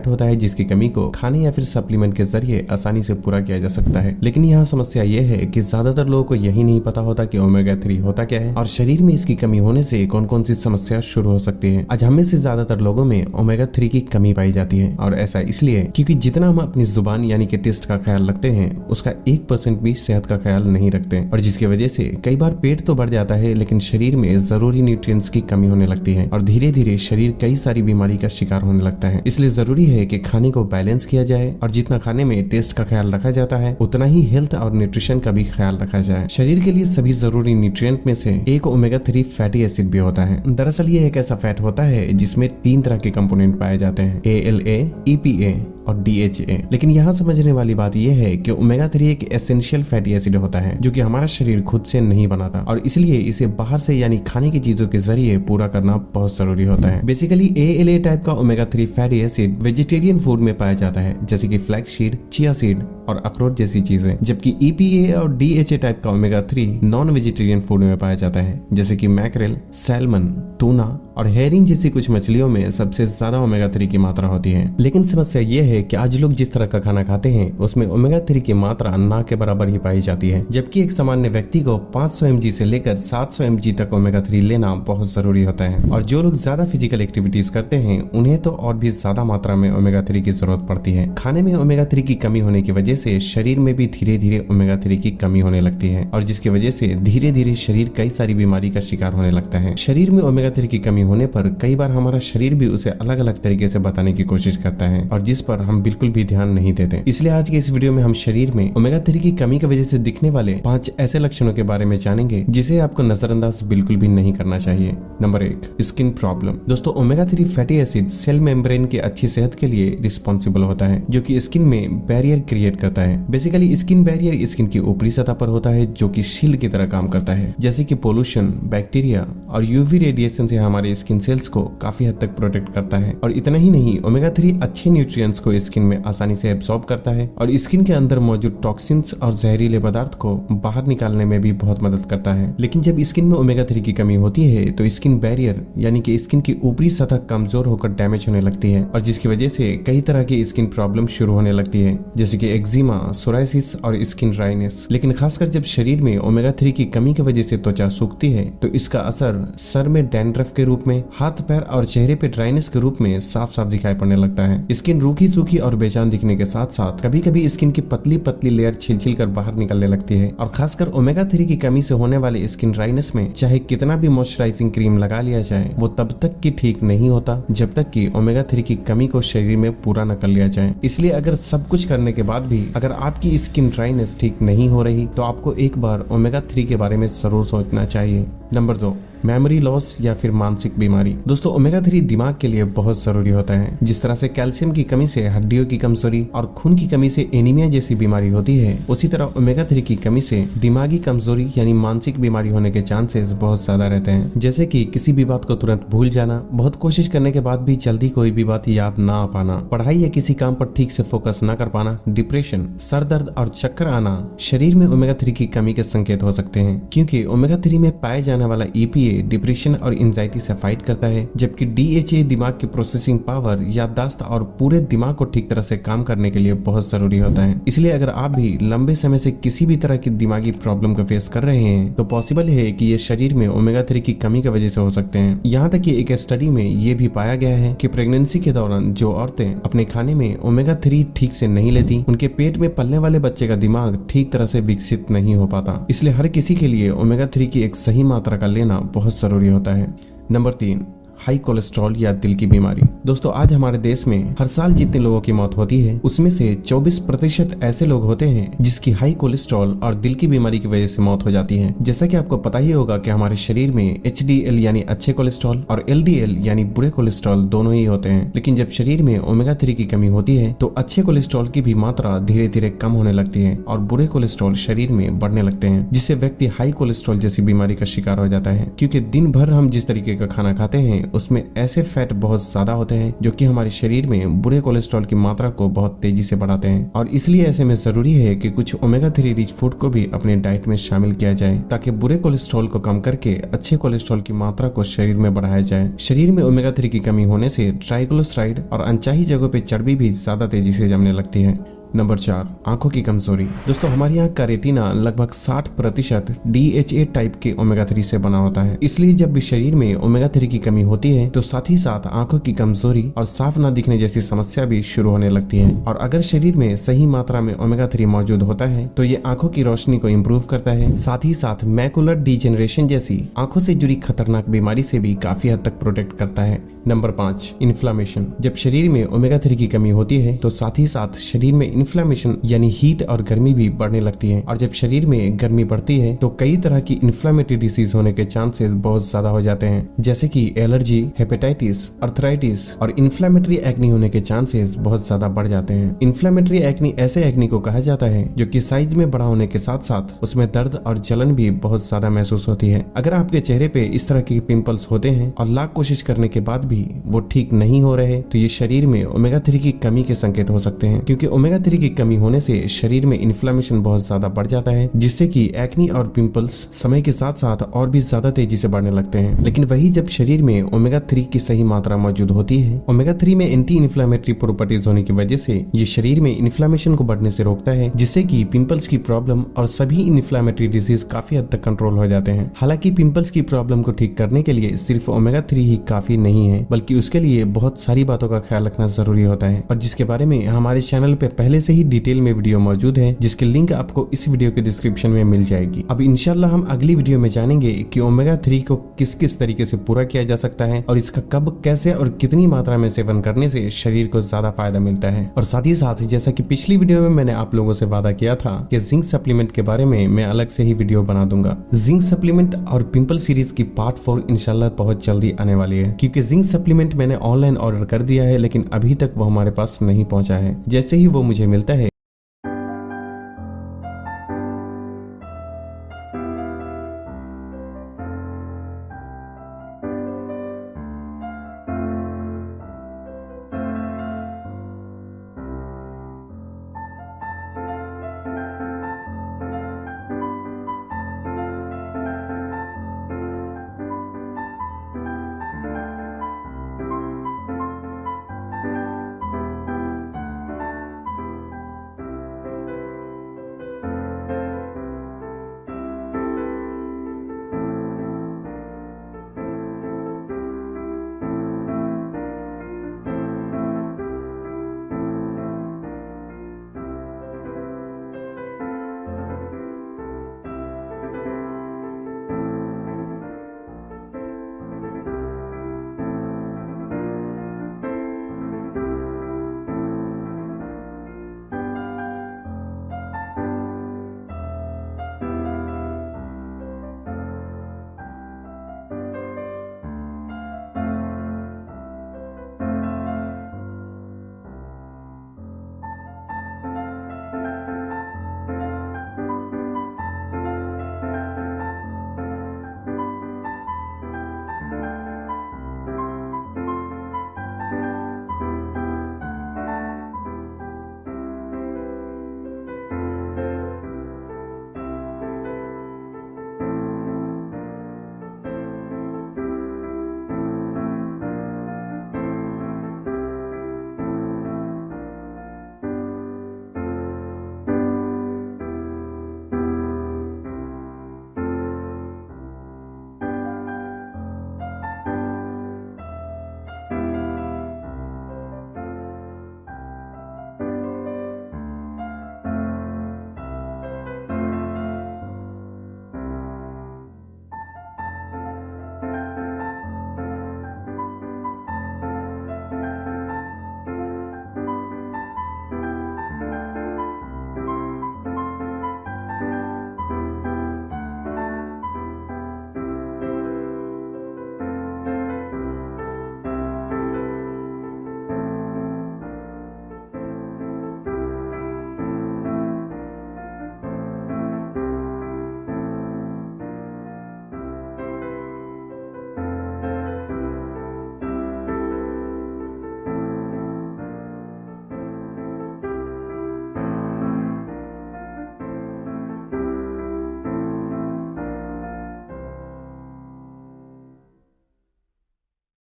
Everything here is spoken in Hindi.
होता है जिसकी कमी को खाने या फिर सप्लीमेंट के जरिए आसानी से पूरा किया जा सकता है। लेकिन यहाँ समस्या यह है कि ज्यादातर लोगों को यही नहीं पता होता कि ओमेगा 3 होता क्या है और शरीर में इसकी कमी होने से कौन कौन सी समस्या शुरू हो सकती है। आज हमें से ज्यादातर लोगों में ओमेगा 3 की कमी पाई जाती है और ऐसा इसलिए क्योंकि जितना हम अपनी जुबान यानी कि टेस्ट का ख्याल रखते हैं उसका 1% भी सेहत का ख्याल नहीं रखते और जिसकी वजह से कई बार पेट तो बढ़ जाता है लेकिन शरीर में जरूरी न्यूट्रिएंट्स की कमी होने लगती है और धीरे धीरे शरीर कई सारी बीमारी का शिकार होने लगता है। इसलिए जरूरी है कि खाने को बैलेंस किया जाए और जितना खाने में टेस्ट का ख्याल रखा जाता है उतना ही हेल्थ और न्यूट्रिशन का भी ख्याल रखा जाए। शरीर के लिए सभी जरूरी न्यूट्रिएंट में से एक ओमेगा 3 फैटी एसिड भी होता है। दरअसल ये एक ऐसा फैट होता है जिसमें 3 तरह के कंपोनेंट पाए जाते हैं, ALA, EPA और DHA। लेकिन यहाँ समझने वाली बात यह है कि ओमेगा 3 एक एसेंशियल फैटी एसिड होता है जो कि हमारा शरीर खुद से नहीं बनाता और इसलिए इसे बाहर से यानी खाने की चीजों के जरिए पूरा करना बहुत जरूरी होता है। बेसिकली ALA टाइप का omega 3 fatty acid vegetarian food में पाया जाता है जैसे कि फ्लैक्स सीड, चिया सीड और अखरोट जैसी चीजें, जबकि EPA और DHA टाइप का ओमेगा 3 नॉन वेजिटेरियन फूड में पाया जाता है जैसे कि मैकरेल, सैल्मन, टूना और हेरिंग जैसी कुछ मछलियों में सबसे ज्यादा ओमेगा 3 की मात्रा होती है। लेकिन समस्या यह है कि आज लोग जिस तरह का खाना खाते हैं उसमें ओमेगा 3 की मात्रा ना के बराबर ही पाई जाती है, जबकि एक सामान्य व्यक्ति को 500 mg से लेकर 700 mg तक ओमेगा 3 लेना बहुत जरूरी होता है और जो लोग ज्यादा फिजिकल एक्टिविटीज करते हैं उन्हें तो और भी ज्यादा मात्रा में ओमेगा 3 की जरूरत पड़ती है। खाने में ओमेगा 3 की कमी होने की वजह से शरीर में भी धीरे धीरे ओमेगा 3 की कमी होने लगती है और जिसकी वजह से धीरे धीरे शरीर कई सारी बीमारी का शिकार होने लगता है। शरीर में ओमेगा 3 की कमी होने पर कई बार हमारा शरीर भी उसे अलग अलग तरीके से बताने की कोशिश करता है और जिस पर हम बिल्कुल भी ध्यान नहीं देते। इसलिए आज के इस वीडियो में हम शरीर में ओमेगा 3 की कमी की वजह से दिखने वाले 5 ऐसे लक्षणों के बारे में जानेंगे जिसे आपको नजरअंदाज बिल्कुल भी नहीं करना चाहिए। Number 1, skin problem. दोस्तों, omega 3 fatty acid cell membrane की अच्छी सेहत के लिए रिस्पॉन्सिबल होता है जो कि स्किन में बैरियर क्रिएट करता है। बेसिकली स्किन बैरियर स्किन की ऊपरी सतह पर होता है जो कि शील्ड की तरह काम करता है, जैसे कि पोल्यूशन, बैक्टीरिया और यूवी रेडिएशन से हमारे स्किन सेल्स को काफी हद तक प्रोटेक्ट करता है। और इतना ही नहीं, ओमेगा 3 अच्छे न्यूट्रिएंट्स को स्किन में आसानी से एब्सॉर्ब करता है और स्किन के अंदर मौजूद टॉक्सिन्स और जहरीले पदार्थ को बाहर निकालने में भी बहुत मदद करता है। लेकिन जब स्किन में ओमेगा 3 की कमी होती है तो स्किन बैरियर यानी कि स्किन की ऊपरी सतह कमजोर होकर डैमेज होने लगती है और जिसकी वजह से कई तरह की स्किन प्रॉब्लम शुरू होने लगती है जैसे कि एक्जिमा, सोराइसिस और स्किन ड्राइनेस। लेकिन खासकर जब शरीर में ओमेगा 3 की कमी की वजह से त्वचा सूखती है तो इसका असर सर में डैंड्रफ के रूप में, हाथ पैर और चेहरे पे ड्राइनेस के रूप में साफ साफ दिखाई पड़ने लगता है। स्किन रूखी सूखी और बेजान दिखने के साथ साथ कभी कभी स्किन की पतली पतली लेयर छिल कर बाहर निकलने लगती है और खासकर ओमेगा 3 की कमी से होने वाले स्किन ड्राइनेस में चाहे कितना भी मॉइस्चराइजिंग क्रीम लगा लिया जाए वो तब तक की ठीक नहीं होता जब तक कि ओमेगा 3 की कमी को शरीर में पूरा न कर लिया जाए। इसलिए अगर सब कुछ करने के बाद भी अगर आपकी स्किन ड्राइनेस ठीक नहीं हो रही तो आपको एक बार ओमेगा 3 के बारे में जरूर सोचना चाहिए। नंबर 2, मेमोरी लॉस या फिर मानसिक बीमारी। दोस्तों, ओमेगा 3 दिमाग के लिए बहुत जरूरी होता है। जिस तरह से कैल्शियम की कमी से हड्डियों की कमजोरी और खून की कमी से एनीमिया जैसी बीमारी होती है, उसी तरह ओमेगा 3 की कमी से दिमागी कमजोरी यानी मानसिक बीमारी होने के चांसेस बहुत ज्यादा रहते हैं, जैसे कि किसी भी बात को तुरंत भूल जाना, बहुत कोशिश करने के बाद भी जल्दी कोई भी बात याद ना आ पाना, पढ़ाई या किसी काम पर ठीक से फोकस न कर पाना, डिप्रेशन, सर दर्द और चक्कर आना शरीर में ओमेगा 3 की कमी के संकेत हो सकते हैं। क्योंकि ओमेगा 3 में पाए जाने वाला EPA डिप्रेशन और एंजाइटी से फाइट करता है, जबकि DHA दिमाग की प्रोसेसिंग पावर, याददाश्त और पूरे दिमाग को ठीक तरह से काम करने के लिए बहुत जरूरी होता है। इसलिए अगर आप भी लंबे समय से किसी भी तरह की दिमागी प्रॉब्लम को फेस कर रहे हैं तो पॉसिबल है कि ये शरीर में ओमेगा 3 की कमी की वजह से हो सकते हैं। यहाँ तक कि एक स्टडी में ये भी पाया गया है कि प्रेगनेंसी के दौरान जो औरतें अपने खाने में ओमेगा 3 ठीक से नहीं लेती उनके पेट में पलने वाले बच्चे का दिमाग ठीक तरह से विकसित नहीं हो पाता। इसलिए हर किसी के लिए ओमेगा 3 की एक सही मात्रा का लेना बहुत जरूरी होता है। नंबर 3, हाई कोलेस्ट्रॉल या दिल की बीमारी। दोस्तों, आज हमारे देश में हर साल जितने लोगों की मौत होती है उसमें से 24% ऐसे लोग होते हैं जिसकी हाई कोलेस्ट्रॉल और दिल की बीमारी की वजह से मौत हो जाती है। जैसा कि आपको पता ही होगा कि हमारे शरीर में HDL यानी अच्छे कोलेस्ट्रॉल और LDL यानी बुरे कोलेस्ट्रॉल दोनों ही होते हैं। लेकिन जब शरीर में ओमेगा 3 की कमी होती है तो अच्छे कोलेस्ट्रॉल की भी मात्रा धीरे धीरे कम होने लगती है और बुरे कोलेस्ट्रॉल शरीर में बढ़ने लगते हैं, जिससे व्यक्ति हाई कोलेस्ट्रॉल जैसी बीमारी का शिकार हो जाता है। क्योंकि दिन भर हम जिस तरीके का खाना खाते हैं उसमें ऐसे फैट बहुत ज्यादा होते हैं जो कि हमारे शरीर में बुरे कोलेस्ट्रॉल की मात्रा को बहुत तेजी से बढ़ाते हैं, और इसलिए ऐसे में जरूरी है कि कुछ ओमेगा 3 रिच फूड को भी अपने डाइट में शामिल किया जाए ताकि बुरे कोलेस्ट्रॉल को कम करके अच्छे कोलेस्ट्रॉल की मात्रा को शरीर में बढ़ाया जाए। शरीर में ओमेगा 3 की कमी होने से ट्राइग्लिसराइड और अनचाही जगहों पे चर्बी भी ज्यादा तेजी से जमने लगती है। नंबर 4, आंखों की कमजोरी। दोस्तों हमारी आंख का रेटिना लगभग 60% DHA टाइप के ओमेगा 3 से बना होता है, इसलिए जब भी शरीर में ओमेगा 3 की कमी होती है तो साथ ही साथ आंखों की कमजोरी और साफ न दिखने जैसी समस्या भी शुरू होने लगती है। और अगर शरीर में सही मात्रा में ओमेगा 3 मौजूद होता है तो ये आंखों की रोशनी को इम्प्रूव करता है, साथ ही साथ मैकुलर डिजेनरेशन जैसी आंखों से जुड़ी खतरनाक बीमारी से भी काफी हद तक प्रोटेक्ट करता है। Number 5, inflammation. जब शरीर में ओमेगा 3 की कमी होती है तो साथ ही साथ शरीर में इन्फ्लामेशन यानी हीट और गर्मी भी बढ़ने लगती है, और जब शरीर में गर्मी बढ़ती है तो कई तरह की इन्फ्लामेटरी डिसीज होने के चांसेस बहुत ज्यादा हो जाते हैं, जैसे कि एलर्जी, हेपेटाइटिस, अर्थराइटिस और इन्फ्लामेटरी एक्नी होने के चांसेस बहुत ज्यादा बढ़ जाते हैं। इन्फ्लामेटरी एक्नी ऐसे एक्नी को कहा जाता है जो कि साइज में बड़ा होने के साथ साथ उसमें दर्द और जलन भी बहुत ज्यादा महसूस होती है। अगर आपके चेहरे पे इस तरह के पिंपल्स होते हैं और लाख कोशिश करने के बाद भी वो ठीक नहीं हो रहे तो ये शरीर में ओमेगा 3 की कमी के संकेत हो सकते हैं, क्योंकि ओमेगा 3 की कमी होने से शरीर में इन्फ्लेमेशन बहुत ज्यादा बढ़ जाता है, जिससे कि एक्नी और पिंपल्स समय के साथ साथ और भी ज्यादा तेजी से बढ़ने लगते हैं। लेकिन वही जब शरीर में ओमेगा 3 की सही मात्रा मौजूद होती है, ओमेगा 3 में एंटी इन्फ्लेमेटरी प्रॉपर्टीज होने की वजह से ये शरीर में इन्फ्लेमेशन को बढ़ने से रोकता है, जिससे कि पिंपल्स की प्रॉब्लम और सभी इन्फ्लेमेटरी डिजीज काफी हद तक कंट्रोल हो जाते हैं। हालांकि पिंपल्स की प्रॉब्लम को ठीक करने के लिए सिर्फ ओमेगा 3 ही काफी नहीं है, बल्कि उसके लिए बहुत सारी बातों का ख्याल रखना जरूरी होता है, और जिसके बारे में हमारे चैनल पे पहले से ही डिटेल में वीडियो मौजूद है, जिसकी लिंक आपको इस वीडियो के डिस्क्रिप्शन में मिल जाएगी। अब इंशाल्लाह हम अगली वीडियो में जानेंगे कि ओमेगा 3 को किस किस तरीके से पूरा किया जा सकता है और इसका कब, कैसे और कितनी मात्रा में सेवन करने से शरीर को ज्यादा फायदा मिलता है। और साथ ही साथ जैसा कि पिछली वीडियो में मैंने आप लोगों से वादा किया था कि जिंक सप्लीमेंट के बारे में मैं अलग से ही वीडियो बना दूंगा। जिंक सप्लीमेंट और पिंपल सीरीज की पार्ट 4 इंशाल्लाह बहुत जल्दी आने वाली है, क्योंकि जिंक सप्लीमेंट मैंने ऑनलाइन ऑर्डर कर दिया है, लेकिन अभी तक वो हमारे पास नहीं पहुंचा है। जैसे ही वो मुझे मिलता है